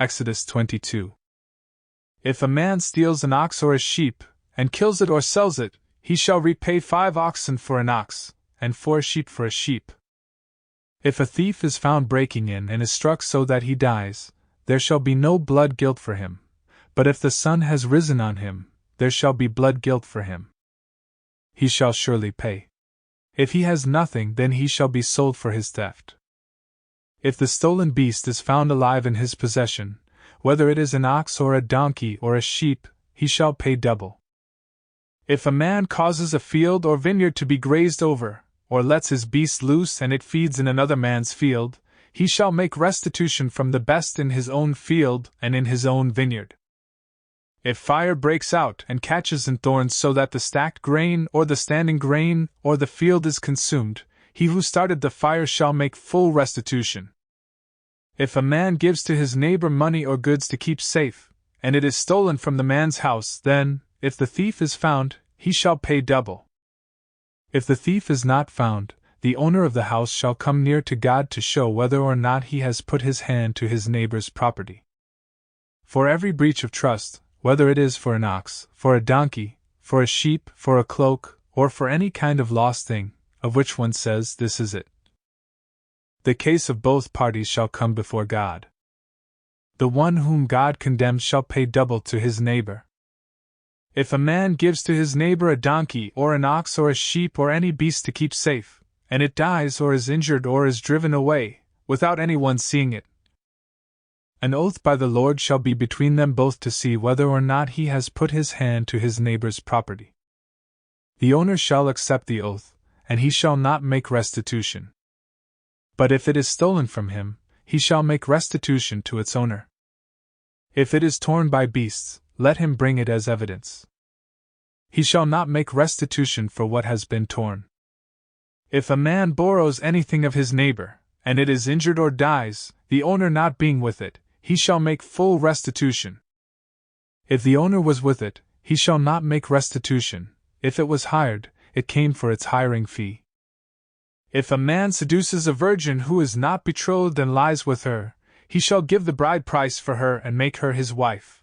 Exodus 22. If a man steals an ox or a sheep, and kills it or sells it, he shall repay 5 oxen for an ox, and 4 sheep for a sheep. If a thief is found breaking in and is struck so that he dies, there shall be no blood guilt for him, but if the sun has risen on him, there shall be blood guilt for him. He shall surely pay. If he has nothing, then he shall be sold for his theft. If the stolen beast is found alive in his possession, whether it is an ox or a donkey or a sheep, he shall pay double. If a man causes a field or vineyard to be grazed over, or lets his beast loose and it feeds in another man's field, he shall make restitution from the best in his own field and in his own vineyard. If fire breaks out and catches in thorns so that the stacked grain or the standing grain or the field is consumed, he who started the fire shall make full restitution. If a man gives to his neighbor money or goods to keep safe, and it is stolen from the man's house, then, if the thief is found, he shall pay double. If the thief is not found, the owner of the house shall come near to God to show whether or not he has put his hand to his neighbor's property. For every breach of trust, whether it is for an ox, for a donkey, for a sheep, for a cloak, or for any kind of lost thing, of which one says, "This is it," the case of both parties shall come before God. The one whom God condemns shall pay double to his neighbor. If a man gives to his neighbor a donkey or an ox or a sheep or any beast to keep safe, and it dies or is injured or is driven away, without anyone seeing it, an oath by the Lord shall be between them both to see whether or not he has put his hand to his neighbor's property. The owner shall accept the oath, and he shall not make restitution. But if it is stolen from him, he shall make restitution to its owner. If it is torn by beasts, let him bring it as evidence. He shall not make restitution for what has been torn. If a man borrows anything of his neighbor, and it is injured or dies, the owner not being with it, he shall make full restitution. If the owner was with it, he shall not make restitution. If it was hired, it came for its hiring fee. If a man seduces a virgin who is not betrothed and lies with her, he shall give the bride price for her and make her his wife.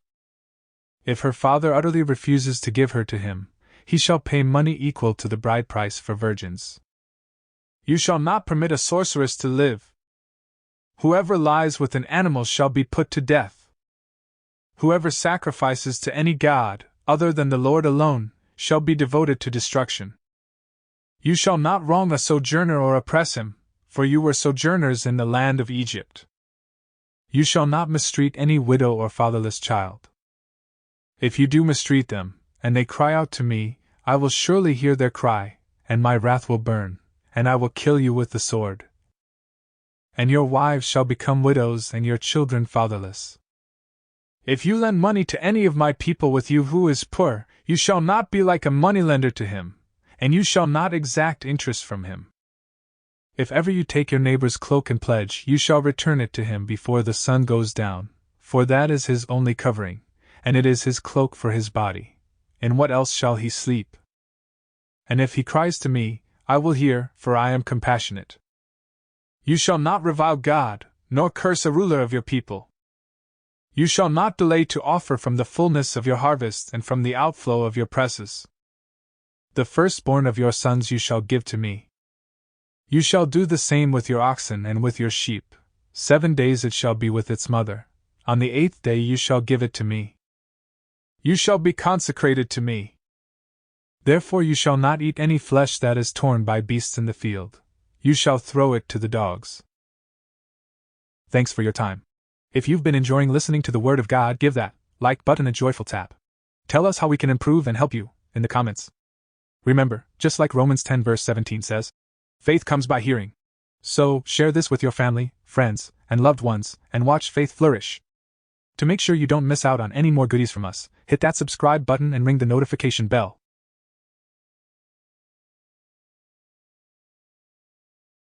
If her father utterly refuses to give her to him, he shall pay money equal to the bride price for virgins. You shall not permit a sorceress to live. Whoever lies with an animal shall be put to death. Whoever sacrifices to any god, other than the Lord alone, shall be devoted to destruction. You shall not wrong a sojourner or oppress him, for you were sojourners in the land of Egypt. You shall not mistreat any widow or fatherless child. If you do mistreat them, and they cry out to me, I will surely hear their cry, and my wrath will burn, and I will kill you with the sword. And your wives shall become widows and your children fatherless. If you lend money to any of my people with you who is poor, you shall not be like a moneylender to him, and you shall not exact interest from him. If ever you take your neighbor's cloak and pledge, you shall return it to him before the sun goes down, for that is his only covering, and it is his cloak for his body. In what else shall he sleep? And if he cries to me, I will hear, for I am compassionate. You shall not revile God, nor curse a ruler of your people. You shall not delay to offer from the fullness of your harvest and from the outflow of your presses. The firstborn of your sons you shall give to me. You shall do the same with your oxen and with your sheep. 7 days it shall be with its mother. On the 8th day you shall give it to me. You shall be consecrated to me. Therefore you shall not eat any flesh that is torn by beasts in the field. You shall throw it to the dogs. Thanks for your time. If you've been enjoying listening to the Word of God, give that like button a joyful tap. Tell us how we can improve and help you in the comments. Remember, just like Romans 10 verse 17 says, faith comes by hearing. So, share this with your family, friends, and loved ones, and watch faith flourish. To make sure you don't miss out on any more goodies from us, hit that subscribe button and ring the notification bell.